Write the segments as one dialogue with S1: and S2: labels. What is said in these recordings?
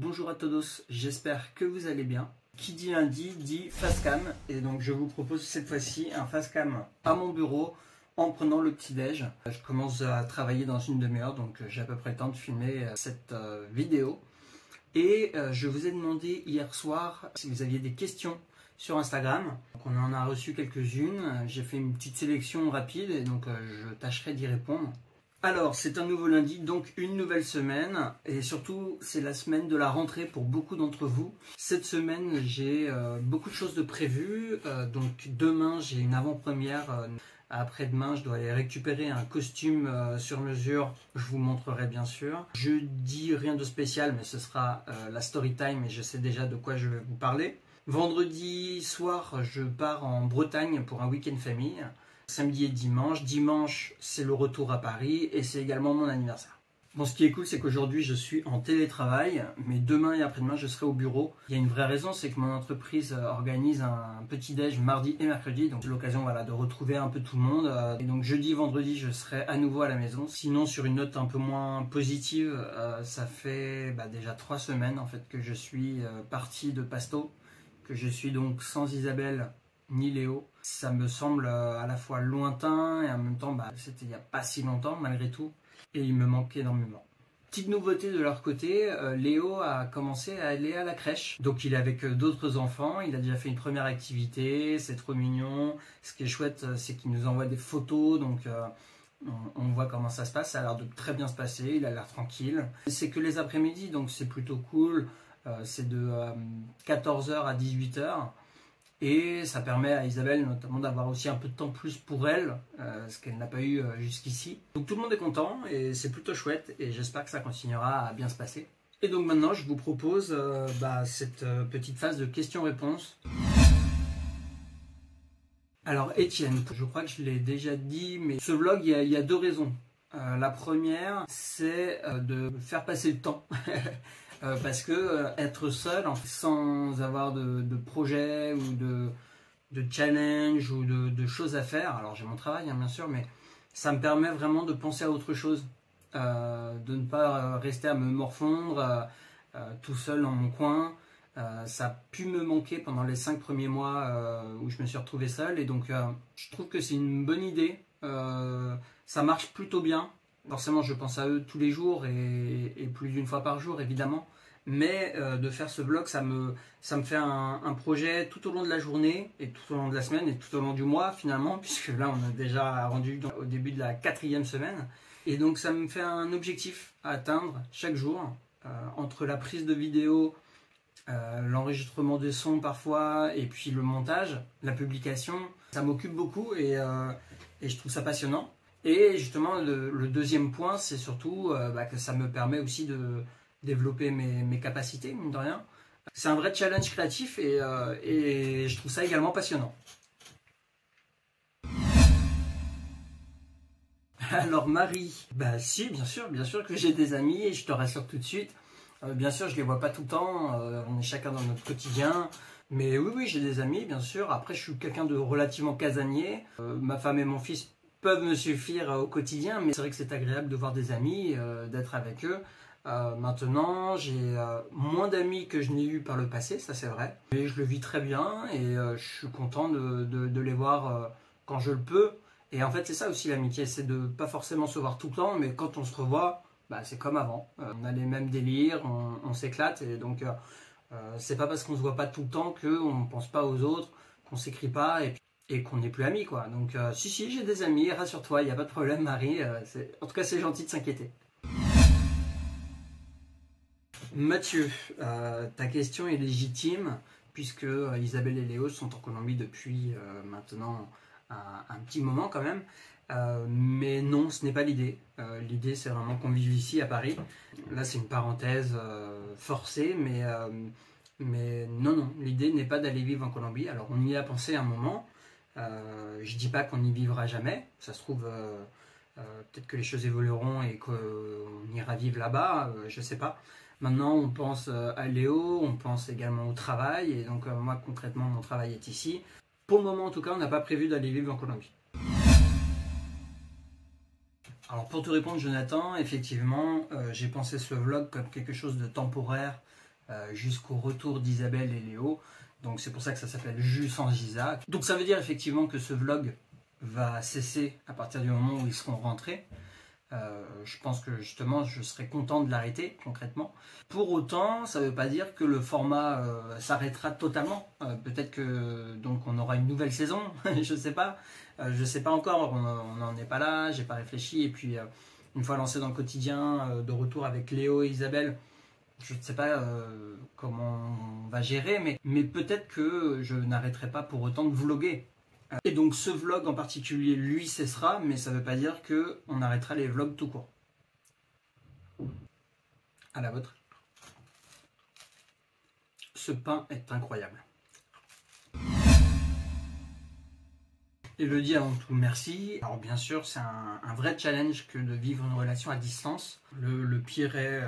S1: bonjour à todos, j'espère que vous allez bien. Qui dit lundi dit facecam et donc je vous propose cette fois-ci un facecam à mon bureau en prenant le petit-déj. Je commence à travailler dans une demi-heure donc j'ai à peu près le temps de filmer cette vidéo. Et je vous ai demandé hier soir si vous aviez des questions sur Instagram. Donc on en a reçu quelques-unes, j'ai fait une petite sélection rapide et donc je tâcherai d'y répondre. Alors, c'est un nouveau lundi, donc une nouvelle semaine, et surtout, c'est la semaine de la rentrée pour beaucoup d'entre vous. Cette semaine, j'ai beaucoup de choses de prévues, donc demain, j'ai une avant-première, après-demain, je dois aller récupérer un costume sur mesure, je vous montrerai bien sûr. Jeudi, rien de spécial, mais ce sera la story time, et je sais déjà de quoi je vais vous parler. Vendredi soir, je pars en Bretagne pour un week-end famille. Samedi et dimanche. Dimanche, c'est le retour à Paris et c'est également mon anniversaire. Bon, ce qui est cool, c'est qu'aujourd'hui, je suis en télétravail, mais demain et après-demain, je serai au bureau. Il y a une vraie raison, c'est que mon entreprise organise un petit-déj mardi et mercredi, donc c'est l'occasion de retrouver un peu tout le monde. Et donc jeudi, vendredi, je serai à nouveau à la maison. Sinon, sur une note un peu moins positive, ça fait déjà 3 semaines en fait que je suis parti de Pasto, que je suis donc sans Isabelle ni Léo. Ça me semble à la fois lointain et en même temps c'était il n'y a pas si longtemps malgré tout et il me manque énormément. Petite nouveauté de leur côté, Léo a commencé à aller à la crèche, donc il est avec d'autres enfants, il a déjà fait une première activité, c'est trop mignon. Ce qui est chouette, c'est qu'il nous envoie des photos, donc on voit comment ça se passe, ça a l'air de très bien se passer, il a l'air tranquille. C'est que les après-midi, donc c'est plutôt cool, c'est de 14h à 18h. Et ça permet à Isabelle notamment d'avoir aussi un peu de temps plus pour elle, ce qu'elle n'a pas eu jusqu'ici. Donc tout le monde est content et c'est plutôt chouette et j'espère que ça continuera à bien se passer. Et donc maintenant je vous propose cette petite phase de questions-réponses. Alors Étienne, je crois que je l'ai déjà dit, mais ce vlog il y a 2 raisons. La première c'est de faire passer le temps. Parce que être seul, sans avoir de projet ou de challenge ou de choses à faire, alors j'ai mon travail bien sûr, mais ça me permet vraiment de penser à autre chose, de ne pas rester à me morfondre tout seul dans mon coin. Ça a pu me manquer pendant les 5 premiers mois où je me suis retrouvé seul et donc je trouve que c'est une bonne idée, ça marche plutôt bien. Forcément, je pense à eux tous les jours et plus d'une fois par jour, évidemment. Mais de faire ce vlog, ça me fait un projet tout au long de la journée, et tout au long de la semaine, et tout au long du mois, finalement, puisque là, on a déjà rendu au début de la 4e semaine. Et donc, ça me fait un objectif à atteindre chaque jour, entre la prise de vidéo, l'enregistrement des sons parfois, et puis le montage, la publication. Ça m'occupe beaucoup et je trouve ça passionnant. Et justement, le deuxième point, c'est surtout que ça me permet aussi de développer mes capacités, mine de rien. C'est un vrai challenge créatif et je trouve ça également passionnant. Alors Marie, si, bien sûr que j'ai des amis et je te rassure tout de suite. Bien sûr, je les vois pas tout le temps, on est chacun dans notre quotidien. Mais oui, j'ai des amis, bien sûr. Après, je suis quelqu'un de relativement casanier. Ma femme et mon fils peuvent me suffire au quotidien, mais c'est vrai que c'est agréable de voir des amis, d'être avec eux. Maintenant, j'ai moins d'amis que je n'ai eu par le passé, ça c'est vrai. Mais je le vis très bien et je suis content de les voir quand je le peux. Et en fait, c'est ça aussi l'amitié, c'est de pas forcément se voir tout le temps, mais quand on se revoit, c'est comme avant. On a les mêmes délires, on s'éclate et donc c'est pas parce qu'on se voit pas tout le temps qu'on pense pas aux autres, qu'on s'écrit pas et qu'on n'est plus amis, quoi. Donc si, j'ai des amis, rassure-toi, il n'y a pas de problème Marie, en tout cas c'est gentil de s'inquiéter. Mathieu, ta question est légitime puisque Isabelle et Léo sont en Colombie depuis maintenant un petit moment quand même. Mais non, ce n'est pas l'idée. L'idée c'est vraiment qu'on vive ici à Paris. Là c'est une parenthèse forcée, mais non, l'idée n'est pas d'aller vivre en Colombie. Alors on y a pensé un moment. Je dis pas qu'on y vivra jamais. Ça se trouve, peut-être que les choses évolueront et qu'on ira vivre là-bas. Je sais pas. Maintenant, on pense à Léo, on pense également au travail, et donc moi concrètement, mon travail est ici. Pour le moment, en tout cas, on n'a pas prévu d'aller vivre en Colombie. Alors pour te répondre, Jonathan, effectivement, j'ai pensé ce vlog comme quelque chose de temporaire, jusqu'au retour d'Isabelle et Léo. Donc c'est pour ça que ça s'appelle Jus sans Giza. Donc ça veut dire effectivement que ce vlog va cesser à partir du moment où ils seront rentrés. Je pense que justement je serai content de l'arrêter concrètement. Pour autant, ça ne veut pas dire que le format s'arrêtera totalement. Peut-être que donc on aura une nouvelle saison, je sais pas. Je sais pas encore, on n'en est pas là, j'ai pas réfléchi. Et puis une fois lancé dans le quotidien, de retour avec Léo et Isabelle, je ne sais pas comment on va gérer, mais peut-être que je n'arrêterai pas pour autant de vlogger. Et donc ce vlog en particulier, lui, cessera, mais ça ne veut pas dire qu'on arrêtera les vlogs tout court. À la vôtre. Ce pain est incroyable. Elodie, avant tout, merci. Alors bien sûr, c'est un vrai challenge que de vivre une relation à distance. Le pire est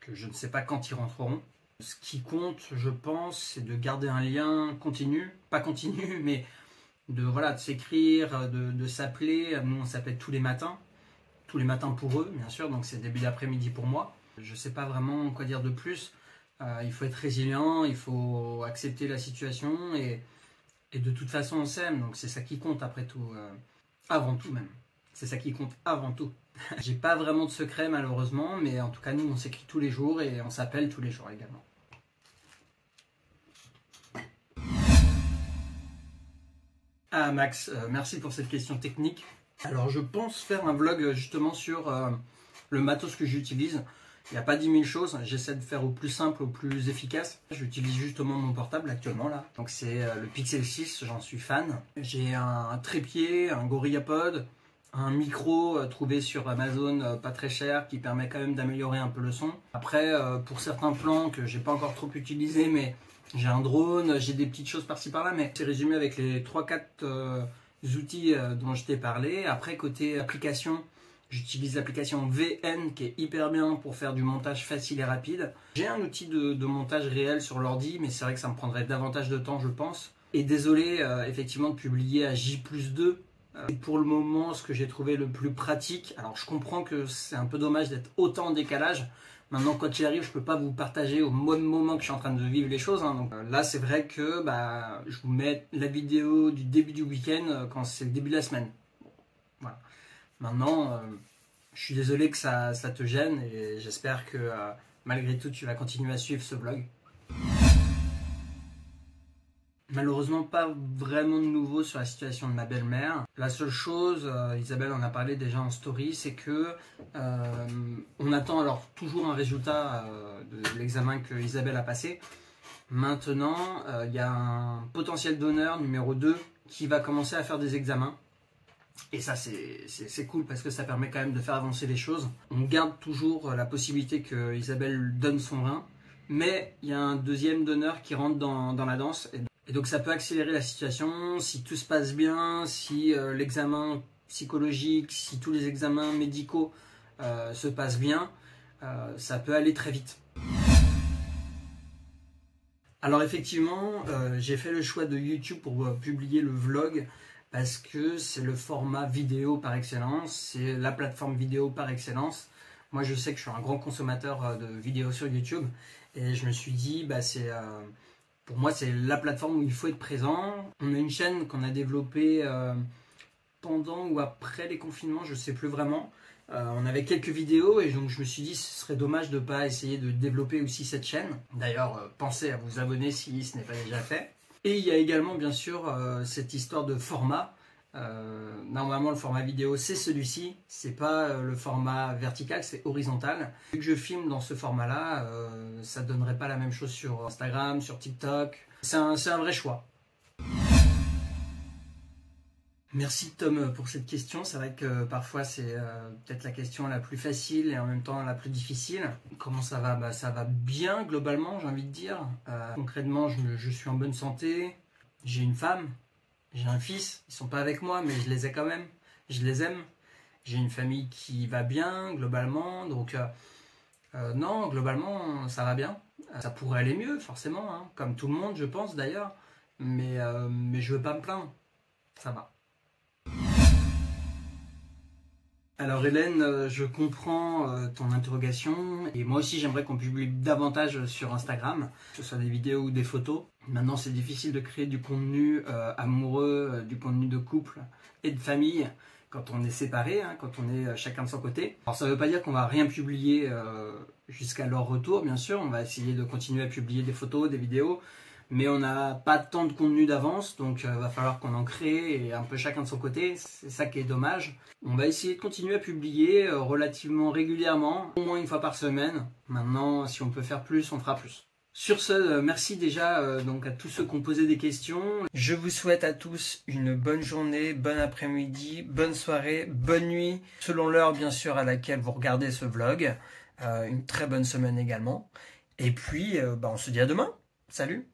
S1: que je ne sais pas quand ils rentreront. Ce qui compte, je pense, c'est de garder un lien continu. Pas continu, mais de s'écrire, de s'appeler. Nous, on s'appelle tous les matins pour eux, bien sûr, donc c'est début d'après-midi pour moi. Je ne sais pas vraiment quoi dire de plus. Il faut être résilient, il faut accepter la situation et de toute façon, on s'aime, donc c'est ça qui compte après tout. Avant tout même. C'est ça qui compte avant tout. J'ai pas vraiment de secret malheureusement, mais en tout cas, nous, on s'écrit tous les jours et on s'appelle tous les jours également. Ah Max, merci pour cette question technique. Alors je pense faire un vlog justement sur le matos que j'utilise. Il n'y a pas 10 000 choses, j'essaie de faire au plus simple, au plus efficace. J'utilise justement mon portable actuellement là. Donc c'est le Pixel 6, j'en suis fan. J'ai un trépied, un GorillaPod, un micro trouvé sur Amazon pas très cher qui permet quand même d'améliorer un peu le son. Après pour certains plans que j'ai pas encore trop utilisé, mais j'ai un drone, j'ai des petites choses par-ci par-là, mais c'est résumé avec les 3-4 outils dont je t'ai parlé. Après, côté application, j'utilise l'application VN qui est hyper bien pour faire du montage facile et rapide. J'ai un outil de montage réel sur l'ordi, mais c'est vrai que ça me prendrait davantage de temps, je pense. Et désolé, effectivement, de publier à J+2. C'est pour le moment ce que j'ai trouvé le plus pratique. Alors, je comprends que c'est un peu dommage d'être autant en décalage. Maintenant, quand j'y arrive, je ne peux pas vous partager au même moment que je suis en train de vivre les choses. Donc là, c'est vrai que je vous mets la vidéo du début du week-end quand c'est le début de la semaine. Bon, voilà. Maintenant, je suis désolé que ça te gêne et j'espère que malgré tout, tu vas continuer à suivre ce vlog. Malheureusement, pas vraiment de nouveau sur la situation de ma belle-mère. La seule chose, Isabelle en a parlé déjà en story, c'est que on attend alors toujours un résultat de l'examen que Isabelle a passé. Maintenant, il y a un potentiel donneur numéro 2 qui va commencer à faire des examens. Et ça, c'est cool parce que ça permet quand même de faire avancer les choses. On garde toujours la possibilité que Isabelle donne son rein, mais il y a un deuxième donneur qui rentre dans la danse. Et donc ça peut accélérer la situation, si tout se passe bien, si l'examen psychologique, si tous les examens médicaux se passent bien, ça peut aller très vite. Alors effectivement, j'ai fait le choix de YouTube pour publier le vlog parce que c'est le format vidéo par excellence, c'est la plateforme vidéo par excellence. Moi je sais que je suis un grand consommateur de vidéos sur YouTube et je me suis dit, pour moi, c'est la plateforme où il faut être présent. On a une chaîne qu'on a développée pendant ou après les confinements, je ne sais plus vraiment. On avait quelques vidéos et donc je me suis dit ce serait dommage de ne pas essayer de développer aussi cette chaîne. D'ailleurs, pensez à vous abonner si ce n'est pas déjà fait. Et il y a également bien sûr cette histoire de format. Normalement le format vidéo c'est celui-ci, c'est pas le format vertical, c'est horizontal. Vu que je filme dans ce format là, ça donnerait pas la même chose sur Instagram, sur TikTok. C'est un vrai choix. Merci Tom pour cette question, c'est vrai que parfois c'est peut-être la question la plus facile et en même temps la plus difficile. Comment ça va? Ça va bien globalement, j'ai envie de dire. Concrètement je suis en bonne santé, j'ai une femme. J'ai un fils, ils sont pas avec moi, mais je les ai quand même, je les aime. J'ai une famille qui va bien, globalement, donc non, globalement, ça va bien. Ça pourrait aller mieux, forcément, hein, comme tout le monde, je pense d'ailleurs, mais je veux pas me plaindre, ça va. Alors Hélène, je comprends ton interrogation et moi aussi j'aimerais qu'on publie davantage sur Instagram, que ce soit des vidéos ou des photos. Maintenant c'est difficile de créer du contenu amoureux, du contenu de couple et de famille quand on est séparés, quand on est chacun de son côté. Alors ça ne veut pas dire qu'on va rien publier jusqu'à leur retour, bien sûr, on va essayer de continuer à publier des photos, des vidéos, mais on n'a pas tant de contenu d'avance, donc il va falloir qu'on en crée et un peu chacun de son côté, c'est ça qui est dommage. On va essayer de continuer à publier relativement régulièrement, au moins une fois par semaine. Maintenant, si on peut faire plus, on fera plus. Sur ce, merci déjà donc à tous ceux qui ont posé des questions. Je vous souhaite à tous une bonne journée, bon après-midi, bonne soirée, bonne nuit, selon l'heure bien sûr à laquelle vous regardez ce vlog. Une très bonne semaine également. Et puis, on se dit à demain. Salut!